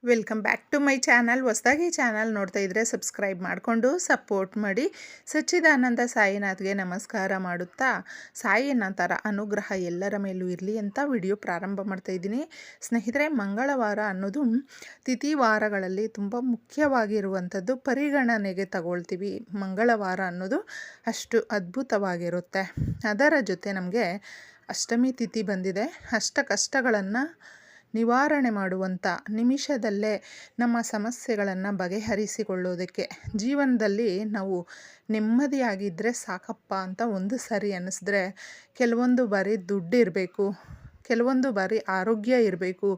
Welcome back to my channel. ಹೊಸದಾಗಿ channel ನೋಡ್ತಾ ಇದ್ದರೆ ಸಬ್ಸ್ಕ್ರೈಬ್ ಮಾಡಿಕೊಂಡು ಸಪೋರ್ಟ್ ಮಾಡಿ. ಸಚ್ಚಿದಾನಂದ ಸಾಯಿನಾಥ್ಗೆ ನಮಸ್ಕಾರ ಮಾಡುತ್ತಾ ಸಾಯಿನಾಥರ ಅನುಗ್ರಹ ಎಲ್ಲರ ಮೇಲೂ ಇರಲಿ ಅಂತ ವಿಡಿಯೋ ಪ್ರಾರಂಭ ಮಾಡ್ತಾ ಇದ್ದೀನಿ. ಸ್ನೇಹಿತರೆ, ಮಂಗಳವಾರ ಅನ್ನೋದು ತಿಥಿವಾರಗಳಲ್ಲಿ ತುಂಬ ಮುಖ್ಯವಾಗಿರುವಂಥದ್ದು. ಪರಿಗಣನೆಗೆ ತಗೊಳ್ತೀವಿ. ಮಂಗಳವಾರ ಅನ್ನೋದು ಅಷ್ಟು ಅದ್ಭುತವಾಗಿರುತ್ತೆ. ಅದರ ಜೊತೆ ನಮಗೆ ಅಷ್ಟಮಿ ತಿಥಿ ಬಂದಿದೆ. ಅಷ್ಟ ಕಷ್ಟಗಳನ್ನು ನಿವಾರಣೆ ಮಾಡುವಂಥ ನಿಮಿಷದಲ್ಲೇ ನಮ್ಮ ಸಮಸ್ಯೆಗಳನ್ನು ಬಗೆಹರಿಸಿಕೊಳ್ಳೋದಕ್ಕೆ, ಜೀವನದಲ್ಲಿ ನಾವು ನೆಮ್ಮದಿಯಾಗಿದ್ದರೆ ಸಾಕಪ್ಪ ಅಂತ ಒಂದು ಸರಿ ಅನ್ನಿಸಿದ್ರೆ, ಕೆಲವೊಂದು ಬಾರಿ ದುಡ್ಡಿರಬೇಕು, ಕೆಲವೊಂದು ಬಾರಿ ಆರೋಗ್ಯ ಇರಬೇಕು,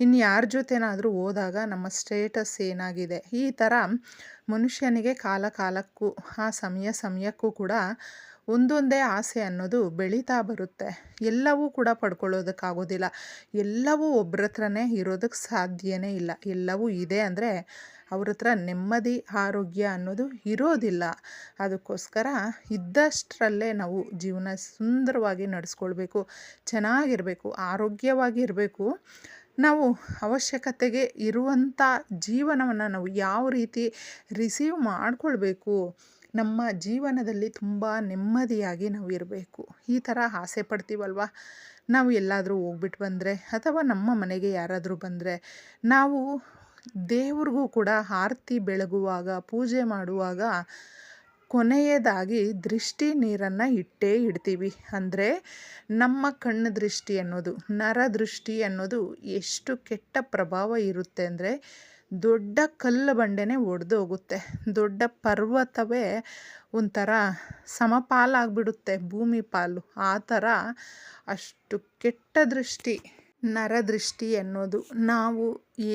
ಇನ್ನು ಯಾರ ಜೊತೆನಾದರೂ ಹೋದಾಗ ನಮ್ಮ ಸ್ಟೇಟಸ್ ಏನಾಗಿದೆ, ಈ ಥರ ಮನುಷ್ಯನಿಗೆ ಕಾಲ ಕಾಲಕ್ಕೂ ಆ ಸಮಯಕ್ಕೂ ಕೂಡ ಒಂದೊಂದೇ ಆಸೆ ಅನ್ನೋದು ಬೆಳೀತಾ ಬರುತ್ತೆ. ಎಲ್ಲವೂ ಕೂಡ ಪಡ್ಕೊಳ್ಳೋದಕ್ಕಾಗೋದಿಲ್ಲ. ಎಲ್ಲವೂ ಒಬ್ಬರ ಹತ್ರನೇ ಇರೋದಕ್ಕೆ ಸಾಧ್ಯವೇ ಇಲ್ಲ. ಎಲ್ಲವೂ ಇದೆ ಅಂದರೆ ಅವ್ರ ಹತ್ರ ನೆಮ್ಮದಿ ಆರೋಗ್ಯ ಅನ್ನೋದು ಇರೋದಿಲ್ಲ. ಅದಕ್ಕೋಸ್ಕರ ಇದ್ದಷ್ಟರಲ್ಲೇ ನಾವು ಜೀವನ ಸುಂದರವಾಗಿ ನಡೆಸ್ಕೊಳ್ಬೇಕು, ಚೆನ್ನಾಗಿರಬೇಕು, ಆರೋಗ್ಯವಾಗಿ ಇರಬೇಕು. ನಾವು ಅವಶ್ಯಕತೆಗೆ ಇರುವಂಥ ಜೀವನವನ್ನು ನಾವು ಯಾವ ರೀತಿ ರಿಸೀವ್ ಮಾಡಿಕೊಳ್ಬೇಕು, ನಮ್ಮ ಜೀವನದಲ್ಲಿ ತುಂಬ ನೆಮ್ಮದಿಯಾಗಿ ನಾವು ಇರಬೇಕು, ಈ ಥರ ಆಸೆ ಪಡ್ತೀವಲ್ವ. ನಾವು ಎಲ್ಲಾದರೂ ಹೋಗ್ಬಿಟ್ಟು ಬಂದರೆ ಅಥವಾ ನಮ್ಮ ಮನೆಗೆ ಯಾರಾದರೂ ಬಂದರೆ, ನಾವು ದೇವ್ರಿಗೂ ಕೂಡ ಆರತಿ ಬೆಳಗುವಾಗ, ಪೂಜೆ ಮಾಡುವಾಗ ಕೊನೆಯದಾಗಿ ದೃಷ್ಟಿ ನೀರನ್ನು ಇಟ್ಟೇ ಇಡ್ತೀವಿ. ಅಂದರೆ ನಮ್ಮ ಕಣ್ಣು ದೃಷ್ಟಿ ಅನ್ನೋದು, ನರ ದೃಷ್ಟಿ ಅನ್ನೋದು ಎಷ್ಟು ಕೆಟ್ಟ ಪ್ರಭಾವ ಇರುತ್ತೆ ಅಂದರೆ, ದೊಡ್ಡ ಕಲ್ಲು ಬಂಡೆನೇ ಒಡೆದು ಹೋಗುತ್ತೆ. ದೊಡ್ಡ ಪರ್ವತವೇ ಒಂಥರ ಸಮಪಾಲಾಗ್ಬಿಡುತ್ತೆ, ಭೂಮಿ ಪಾಲು. ಆ ಥರ ಅಷ್ಟು ಕೆಟ್ಟ ದೃಷ್ಟಿ ನರದೃಷ್ಟಿ ಅನ್ನೋದು. ನಾವು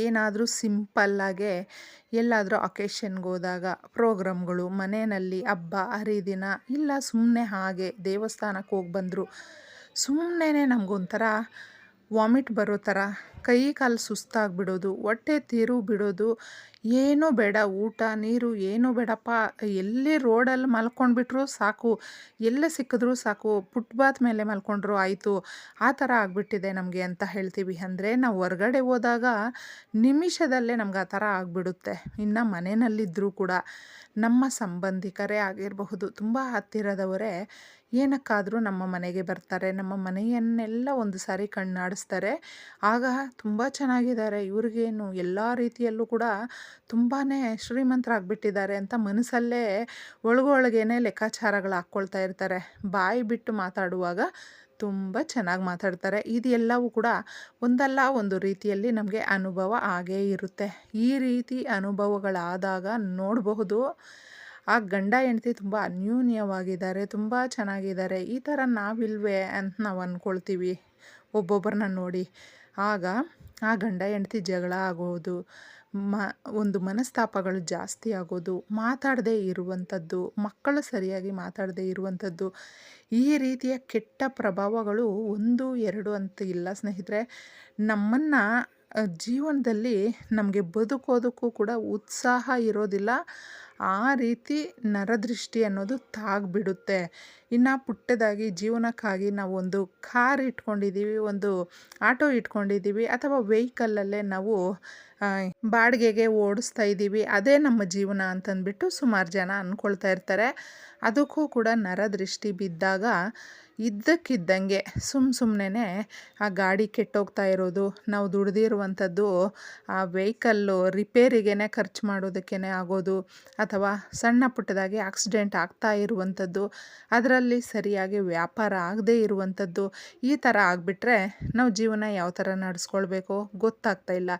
ಏನಾದರೂ ಸಿಂಪಲ್ಲಾಗೆ ಎಲ್ಲಾದರೂ ಅಕೇಶನ್ಗೆ ಹೋದಾಗ, ಪ್ರೋಗ್ರಾಮ್ಗಳು, ಮನೆಯಲ್ಲಿ ಹಬ್ಬ ಹರಿದಿನ, ಇಲ್ಲ ಸುಮ್ಮನೆ ಹಾಗೆ ದೇವಸ್ಥಾನಕ್ಕೆ ಹೋಗಿ ಬಂದರು, ಸುಮ್ಮನೆ ನಮಗೊಂಥರ ವಾಮಿಟ್ ಬರೋ ಥರ, ಕೈ ಕಾಲು ಸುಸ್ತಾಗಿಬಿಡೋದು, ಹೊಟ್ಟೆ ತಿರು ಬಿಡೋದು, ಏನೂ ಬೇಡ, ಊಟ ನೀರು ಏನೂ ಬೇಡಪ್ಪ, ಎಲ್ಲಿ ರೋಡಲ್ಲಿ ಮಲ್ಕೊಂಡ್ಬಿಟ್ರೂ ಸಾಕು, ಎಲ್ಲೇ ಸಿಕ್ಕಿದ್ರೂ ಸಾಕು, ಫುಟ್ಪಾತ್ ಮೇಲೆ ಮಲ್ಕೊಂಡ್ರು ಆಯಿತು, ಆ ಥರ ಆಗಿಬಿಟ್ಟಿದೆ ನಮಗೆ ಅಂತ ಹೇಳ್ತೀವಿ. ಅಂದರೆ ನಾವು ಹೊರಗಡೆ ಹೋದಾಗ ನಿಮಿಷದಲ್ಲೇ ನಮ್ಗೆ ಆ ಥರ ಆಗಿಬಿಡುತ್ತೆ. ಇನ್ನು ಮನೆಯಲ್ಲಿದ್ದರೂ ಕೂಡ ನಮ್ಮ ಸಂಬಂಧಿಕರೇ ಆಗಿರಬಹುದು, ತುಂಬ ಹತ್ತಿರದವರೇ ಏನಕ್ಕಾದರೂ ನಮ್ಮ ಮನೆಗೆ ಬರ್ತಾರೆ, ನಮ್ಮ ಮನೆಯನ್ನೆಲ್ಲ ಒಂದು ಸಾರಿ ಕಣ್ಣಾಡಿಸ್ತಾರೆ. ಆಗ ತುಂಬ ಚೆನ್ನಾಗಿದ್ದಾರೆ, ಇವ್ರಿಗೇನು ಎಲ್ಲ ರೀತಿಯಲ್ಲೂ ಕೂಡ ತುಂಬಾ ಶ್ರೀಮಂತರಾಗ್ಬಿಟ್ಟಿದ್ದಾರೆ ಅಂತ ಮನಸ್ಸಲ್ಲೇ ಒಳಗೊಳಗೇನೆ ಲೆಕ್ಕಾಚಾರಗಳು ಹಾಕ್ಕೊಳ್ತಾ ಇರ್ತಾರೆ. ಬಾಯಿ ಬಿಟ್ಟು ಮಾತಾಡುವಾಗ ತುಂಬ ಚೆನ್ನಾಗಿ ಮಾತಾಡ್ತಾರೆ. ಇದೆಲ್ಲವೂ ಕೂಡ ಒಂದಲ್ಲ ಒಂದು ರೀತಿಯಲ್ಲಿ ನಮಗೆ ಅನುಭವ ಆಗೇ ಇರುತ್ತೆ. ಈ ರೀತಿ ಅನುಭವಗಳಾದಾಗ ನೋಡಬಹುದು, ಆ ಗಂಡ ಹೆಂಡತಿ ತುಂಬ ಅನ್ಯೂನ್ಯವಾಗಿದ್ದಾರೆ, ತುಂಬ ಚೆನ್ನಾಗಿದ್ದಾರೆ, ಈ ಥರ ನಾವಿಲ್ವೇ ಅಂತ ನಾವು ಅಂದ್ಕೊಳ್ತೀವಿ ಒಬ್ಬೊಬ್ಬರನ್ನ ನೋಡಿ. ಆಗ ಆ ಗಂಡ ಹೆಂಡತಿ ಜಗಳ ಆಗೋದು, ಒಂದು ಮನಸ್ತಾಪಗಳು ಜಾಸ್ತಿ ಆಗೋದು, ಮಾತಾಡದೇ ಇರುವಂಥದ್ದು, ಮಕ್ಕಳು ಸರಿಯಾಗಿ ಮಾತಾಡದೇ ಇರುವಂಥದ್ದು, ಈ ರೀತಿಯ ಕೆಟ್ಟ ಪ್ರಭಾವಗಳು 1, 2 ಅಂತ ಇಲ್ಲ ಸ್ನೇಹಿತರೆ. ನಮ್ಮನ್ನು ಜೀವನದಲ್ಲಿ ನಮಗೆ ಬದುಕೋದಕ್ಕೂ ಕೂಡ ಉತ್ಸಾಹ ಇರೋದಿಲ್ಲ. ಆ ರೀತಿ ನರದೃಷ್ಟಿ ಅನ್ನೋದು ತಾಗ್ಬಿಡುತ್ತೆ. ಇನ್ನು ಪುಟ್ಟದಾಗಿ ಜೀವನಕ್ಕಾಗಿ ನಾವು ಒಂದು ಕಾರ್ ಇಟ್ಕೊಂಡಿದ್ದೀವಿ, ಒಂದು ಆಟೋ ಇಟ್ಕೊಂಡಿದ್ದೀವಿ, ಅಥವಾ ವೆಹಿಕಲ್ಲಲ್ಲೇ ನಾವು ಬಾಡಿಗೆಗೆ ಓಡಿಸ್ತಾ ಇದ್ದೀವಿ, ಅದೇ ನಮ್ಮ ಜೀವನ ಅಂತಂದ್ಬಿಟ್ಟು ಸುಮಾರು ಜನ ಅಂದ್ಕೊಳ್ತಾ ಇರ್ತಾರೆ. ಅದಕ್ಕೂ ಕೂಡ ನರದೃಷ್ಟಿ ಬಿದ್ದಾಗ ಇದ್ದಕ್ಕಿದ್ದಂಗೆ ಸುಮ್ಮನೆ ಆ ಗಾಡಿ ಕೆಟ್ಟೋಗ್ತಾ ಇರೋದು, ನಾವು ದುಡ್ದಿರುವಂಥದ್ದು ಆ ವೆಹಿಕಲ್ಲು ರಿಪೇರಿಗೇ ಖರ್ಚು ಮಾಡೋದಕ್ಕೇ ಆಗೋದು, ಅಥವಾ ಸಣ್ಣ ಪುಟ್ಟದಾಗಿ ಆಕ್ಸಿಡೆಂಟ್ ಆಗ್ತಾ ಇರುವಂಥದ್ದು, ಅದರಲ್ಲಿ ಸರಿಯಾಗಿ ವ್ಯಾಪಾರ ಆಗದೇ ಇರುವಂಥದ್ದು, ಈ ಥರ ಆಗಿಬಿಟ್ರೆ ನಾವು ಜೀವನ ಯಾವ ಥರ ನಡೆಸ್ಕೊಳ್ಬೇಕೋ ಗೊತ್ತಾಗ್ತಾ ಇಲ್ಲ.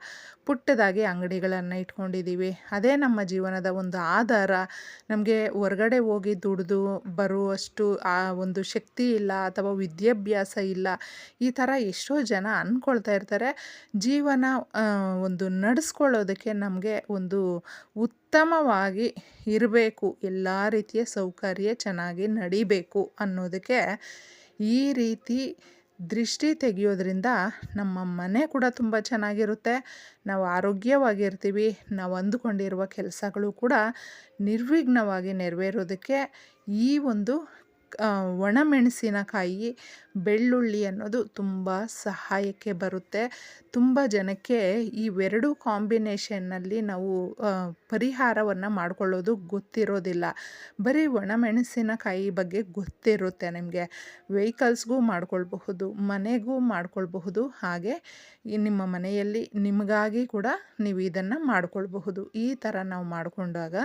ಪುಟ್ಟದಾಗಿ ಅಂಗಡಿಗಳನ್ನು ಇಟ್ಕೊಂಡಿದ್ದೀವಿ, ಅದೇ ನಮ್ಮ ಜೀವನದ ಒಂದು ಆಧಾರ. ನಮಗೆ ಹೊರಗಡೆ ಹೋಗಿ ದುಡಿದು ಬರುವಷ್ಟು ಆ ಒಂದು ಶಕ್ತಿ ಇಲ್ಲ, ಅಥವಾ ವಿದ್ಯಾಭ್ಯಾಸ ಇಲ್ಲ, ಈ ಥರ ಎಷ್ಟೋ ಜನ ಅಂದ್ಕೊಳ್ತಾ ಇರ್ತಾರೆ. ಜೀವನ ಒಂದು ನಡೆಸ್ಕೊಳ್ಳೋದಕ್ಕೆ ನಮಗೆ ಒಂದು ಉತ್ತಮವಾಗಿ ಇರಬೇಕು, ಎಲ್ಲ ರೀತಿಯ ಸೌಕರ್ಯ ಚೆನ್ನಾಗಿ ನಡಿಬೇಕು ಅನ್ನೋದಕ್ಕೆ ಈ ರೀತಿ ದೃಷ್ಟಿ ತೆಗೆಯೋದ್ರಿಂದ ನಮ್ಮ ಮನೆ ಕೂಡ ತುಂಬ ಚೆನ್ನಾಗಿರುತ್ತೆ, ನಾವು ಆರೋಗ್ಯವಾಗಿರ್ತೀವಿ, ನಾವು ಅಂದುಕೊಂಡಿರುವ ಕೆಲಸಗಳು ಕೂಡ ನಿರ್ವಿಘ್ನವಾಗಿ ನೆರವೇರೋದಕ್ಕೆ ಈ ಒಂದು ಒಣಮೆಣಸಿನಕಾಯಿ, ಬೆಳ್ಳುಳ್ಳಿ ಅನ್ನೋದು ತುಂಬ ಸಹಾಯಕ್ಕೆ ಬರುತ್ತೆ. ತುಂಬ ಜನಕ್ಕೆ ಇವೆರಡೂ ಕಾಂಬಿನೇಷನ್ನಲ್ಲಿ ನಾವು ಪರಿಹಾರವನ್ನು ಮಾಡ್ಕೊಳ್ಳೋದು ಗೊತ್ತಿರೋದಿಲ್ಲ. ಬರೀ ಒಣಮೆಣಸಿನಕಾಯಿ ಬಗ್ಗೆ ಗೊತ್ತಿರುತ್ತೆ ನಿಮಗೆ. ವೆಹಿಕಲ್ಸ್ಗೂ ಮಾಡ್ಕೊಳ್ಬಹುದು, ಮನೆಗೂ ಮಾಡ್ಕೊಳ್ಬಹುದು, ಹಾಗೆ ನಿಮ್ಮ ಮನೆಯಲ್ಲಿ ನಿಮಗಾಗಿ ಕೂಡ ನೀವು ಇದನ್ನು ಮಾಡ್ಕೊಳ್ಬಹುದು. ಈ ಥರ ನಾವು ಮಾಡಿಕೊಂಡಾಗ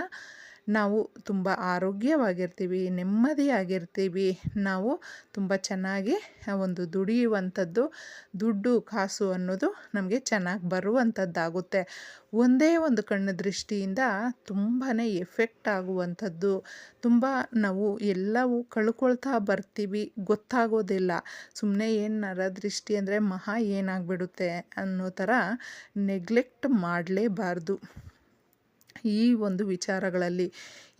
ನಾವು ತುಂಬ ಆರೋಗ್ಯವಾಗಿರ್ತೀವಿ, ನೆಮ್ಮದಿಯಾಗಿರ್ತೀವಿ. ನಾವು ತುಂಬ ಚೆನ್ನಾಗಿ ಒಂದು ದುಡಿಯುವಂಥದ್ದು, ದುಡ್ಡು ಕಾಸು ಅನ್ನೋದು ನಮಗೆ ಚೆನ್ನಾಗಿ ಬರುವಂಥದ್ದಾಗುತ್ತೆ. ಒಂದೇ ಒಂದು ಕಣ್ಣು ದೃಷ್ಟಿಯಿಂದ ತುಂಬಾ ಎಫೆಕ್ಟ್ ಆಗುವಂಥದ್ದು, ತುಂಬ ನಾವು ಎಲ್ಲವೂ ಕಳ್ಕೊಳ್ತಾ ಬರ್ತೀವಿ, ಗೊತ್ತಾಗೋದಿಲ್ಲ. ಸುಮ್ಮನೆ ಏನು ನರದೃಷ್ಟಿ ಅಂದರೆ ಮಹಾ ಏನಾಗ್ಬಿಡುತ್ತೆ ಅನ್ನೋ ಥರ ನೆಗ್ಲೆಕ್ಟ್ ಮಾಡಲೇಬಾರ್ದು. ಈ ಒಂದು ವಿಚಾರಗಳಲ್ಲಿ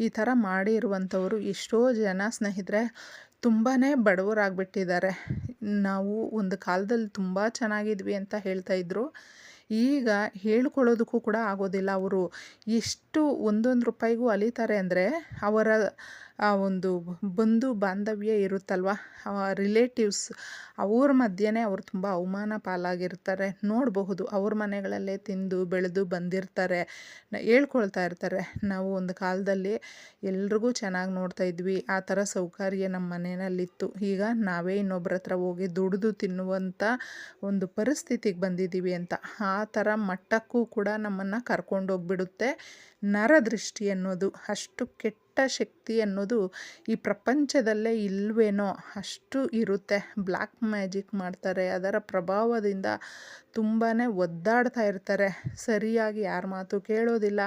ಈ ಥರ ಮಾಡಿರುವಂಥವರು ಎಷ್ಟೋ ಜನ ಸ್ನೇಹಿತರೆ ತುಂಬಾ ಬಡವರಾಗ್ಬಿಟ್ಟಿದ್ದಾರೆ. ನಾವು ಒಂದು ಕಾಲದಲ್ಲಿ ತುಂಬ ಚೆನ್ನಾಗಿದ್ವಿ ಅಂತ ಹೇಳ್ತಾಯಿದ್ರು. ಈಗ ಹೇಳ್ಕೊಳ್ಳೋದಕ್ಕೂ ಕೂಡ ಆಗೋದಿಲ್ಲ. ಅವರು ಎಷ್ಟು ಒಂದೊಂದು ರೂಪಾಯಿಗೂ ಅಲಿತಾರೆ ಅಂದರೆ ಅವರ ಆ ಒಂದು ಬಂಧು ಬಾಂಧವ್ಯ ಇರುತ್ತಲ್ವ, ರಿಲೇಟಿವ್ಸ್, ಅವ್ರ ಮಧ್ಯೆನೇ ಅವರು ತುಂಬ ಅವಮಾನ ಪಾಲಾಗಿರ್ತಾರೆ. ನೋಡಬಹುದು, ಅವ್ರ ಮನೆಗಳಲ್ಲೇ ತಿಂದು ಬೆಳೆದು ಬಂದಿರ್ತಾರೆ, ಹೇಳ್ಕೊಳ್ತಾ ಇರ್ತಾರೆ, ನಾವು ಒಂದು ಕಾಲದಲ್ಲಿ ಎಲ್ರಿಗೂ ಚೆನ್ನಾಗಿ ನೋಡ್ತಾ ಇದ್ವಿ, ಆ ಥರ ಸೌಕರ್ಯ ನಮ್ಮ ಮನೆಯಲ್ಲಿತ್ತು, ಈಗ ನಾವೇ ಇನ್ನೊಬ್ಬರ ಹತ್ರ ಹೋಗಿ ದುಡಿದು ತಿನ್ನುವಂಥ ಒಂದು ಪರಿಸ್ಥಿತಿಗೆ ಬಂದಿದ್ದೀವಿ ಅಂತ. ಆ ಥರ ಮಟ್ಟಕ್ಕೂ ಕೂಡ ನಮ್ಮನ್ನು ಕರ್ಕೊಂಡೋಗ್ಬಿಡುತ್ತೆ ನರದೃಷ್ಟಿ ಅನ್ನೋದು. ಅಷ್ಟು ಕೆಟ್ಟ ಶಕ್ತಿ ಅನ್ನೋದು ಈ ಪ್ರಪಂಚದಲ್ಲೇ ಇಲ್ವೇನೋ ಅಷ್ಟು ಇರುತ್ತೆ. ಬ್ಲ್ಯಾಕ್ ಮ್ಯಾಜಿಕ್ ಮಾಡ್ತಾರೆ, ಅದರ ಪ್ರಭಾವದಿಂದ ತುಂಬಾ ಒದ್ದಾಡ್ತಾ ಇರ್ತಾರೆ. ಸರಿಯಾಗಿ ಯಾರ ಮಾತು ಕೇಳೋದಿಲ್ಲ,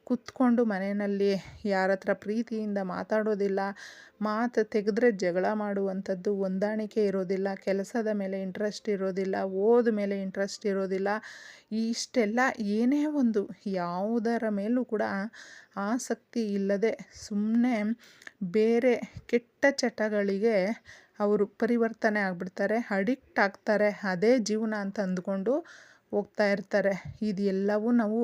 ಕೂತ್ಕೊಂಡು ಮನೆಯಲ್ಲಿ ಯಾರ ಹತ್ರ ಪ್ರೀತಿಯಿಂದ ಮಾತಾಡೋದಿಲ್ಲ, ಮಾತು ತೆಗೆದ್ರೆ ಜಗಳ ಮಾಡುವಂಥದ್ದು, ಹೊಂದಾಣಿಕೆ ಇರೋದಿಲ್ಲ, ಕೆಲಸದ ಮೇಲೆ ಇಂಟ್ರೆಸ್ಟ್ ಇರೋದಿಲ್ಲ, ಓದ ಮೇಲೆ ಇಂಟ್ರೆಸ್ಟ್ ಇರೋದಿಲ್ಲ. ಇಷ್ಟೆಲ್ಲ ಏನೇ ಒಂದು ಯಾವುದರ ಮೇಲೂ ಕೂಡ ಆಸಕ್ತಿ ಇಲ್ಲದೆ ಸುಮ್ಮನೆ ಬೇರೆ ಕೆಟ್ಟ ಚಟಗಳಿಗೆ ಅವರು ಪರಿವರ್ತನೆ ಆಗಿಬಿಡ್ತಾರೆ, ಅಡಿಕ್ಟ್ ಆಗ್ತಾರೆ, ಅದೇ ಜೀವನ ಅಂತ ಅಂದ್ಕೊಂಡು ಹೋಗ್ತಾ ಇರ್ತಾರೆ. ಇದೆಲ್ಲವೂ ನಾವು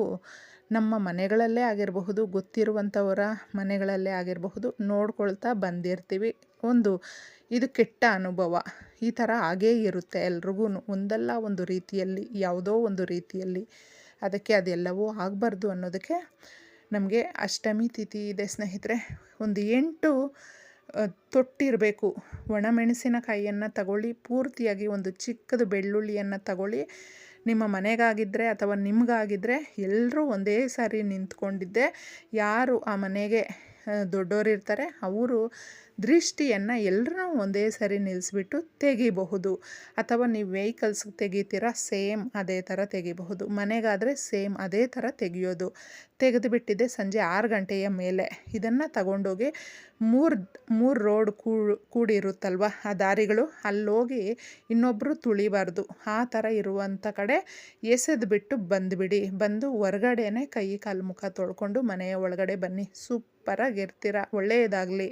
ನಮ್ಮ ಮನೆಗಳಲ್ಲೇ ಆಗಿರಬಹುದು, ಗೊತ್ತಿರುವಂಥವರ ಮನೆಗಳಲ್ಲೇ ಆಗಿರಬಹುದು, ನೋಡ್ಕೊಳ್ತಾ ಬಂದಿರ್ತೀವಿ. ಇದು ಕೆಟ್ಟ ಅನುಭವ. ಈ ಥರ ಆಗೇ ಇರುತ್ತೆ ಎಲ್ರಿಗೂ, ಒಂದಲ್ಲ ಒಂದು ರೀತಿಯಲ್ಲಿ, ಯಾವುದೋ ಒಂದು ರೀತಿಯಲ್ಲಿ. ಅದಕ್ಕೆ ಅದೆಲ್ಲವೂ ಆಗಬಾರ್ದು ಅನ್ನೋದಕ್ಕೆ ನಮಗೆ ಅಷ್ಟಮಿ ತಿಥಿ ಇದೆ ಸ್ನೇಹಿತರೆ. ಒಂದು 8 ತೊಟ್ಟಿರಬೇಕು ಒಣಮೆಣಸಿನಕಾಯಿಯನ್ನು ತಗೊಳ್ಳಿ, ಪೂರ್ತಿಯಾಗಿ ಒಂದು ಚಿಕ್ಕದು ಬೆಳ್ಳುಳ್ಳಿಯನ್ನು ತಗೊಳ್ಳಿ. ನಿಮ್ಮ ಮನೆಗಾಗಿದ್ದರೆ ಅಥವಾ ನಿಮಗಾಗಿದ್ದರೆ ಎಲ್ಲರೂ ಒಂದೇ ಸಾರಿ ನಿಂತ್ಕೊಂಡಿದ್ದೆ, ಯಾರು ಆ ಮನೆಗೆ ದೊಡ್ಡವರಿರ್ತಾರೆ ಅವರು ದೃಷ್ಟಿಯನ್ನು ಎಲ್ಲರೂ ಒಂದೇ ಸರಿ ನಿಲ್ಲಿಸ್ಬಿಟ್ಟು ತೆಗಿಬಹುದು. ಅಥವಾ ನೀವು ವೆಹಿಕಲ್ಸ್ಗೆ ತೆಗಿತೀರಾ, ಸೇಮ್ ಅದೇ ಥರ ತೆಗಿಬಹುದು. ಮನೆಗಾದರೆ ಸೇಮ್ ಅದೇ ಥರ ತೆಗಿಯೋದು. ತೆಗೆದುಬಿಟ್ಟಿದೆ ಸಂಜೆ 6 ಗಂಟೆಯ ಮೇಲೆ. ಇದನ್ನು ತಗೊಂಡೋಗಿ ಮೂರು ರೋಡ್ ಕೂಡಿರುತ್ತಲ್ವ ಆ ದಾರಿಗಳು, ಅಲ್ಲೋಗಿ ಇನ್ನೊಬ್ಬರು ತುಳಿಬಾರ್ದು, ಆ ಥರ ಇರುವಂಥ ಕಡೆ ಎಸೆದುಬಿಟ್ಟು ಬಂದುಬಿಡಿ. ಬಂದು ಹೊರಗಡೆನೇ ಕೈ ಕಾಲು ಮುಖ ತೊಳ್ಕೊಂಡು ಮನೆಯ ಒಳಗಡೆ ಬನ್ನಿ. ಸೂಪರಾಗಿರ್ತೀರ. ಒಳ್ಳೆಯದಾಗಲಿ.